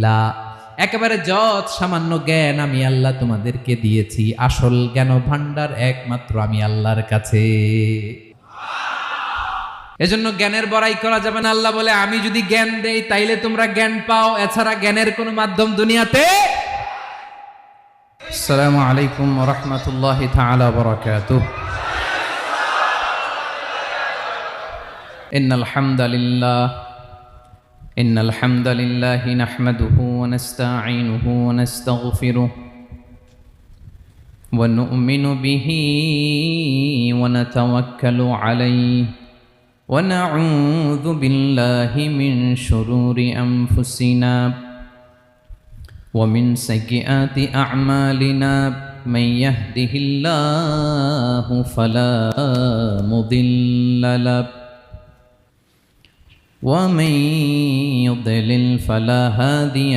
লা, একেবারে যত সামান্য জ্ঞান আমি আল্লাহ তোমাদেরকে দিয়েছি, আসল জ্ঞান ভান্ডার একমাত্র আমি আল্লাহর কাছে। এজন্য জ্ঞানের বড়াই করা যাবে না। আল্লাহ বলে আমি যদি জ্ঞান দেই তাইলে তোমরা জ্ঞান পাও, এছাড়া জ্ঞানের কোনো মাধ্যম দুনিয়াতে। আসসালামু আলাইকুম ওয়া রাহমাতুল্লাহি তাআলা ওয়া বারাকাতুহু। ইন্নাল হামদালিল্লাহি নাহমাদুহু ওয়া নাস্তাঈনুহু ওয়া নাস্তাগফিরুহু ওয়া নু'মিনু বিহি ওয়া নাতাওয়াক্কালু আলাইহি ওয়া নাউযু বিল্লাহি মিন শুরুরি আনফুসিনা ওয়া মিন সাইয়্যিআতি আ'মালিনা মান ইয়াহদিহিল্লাহু ফালা মুদিল্লা লাহু ومن يضلل فلا هادي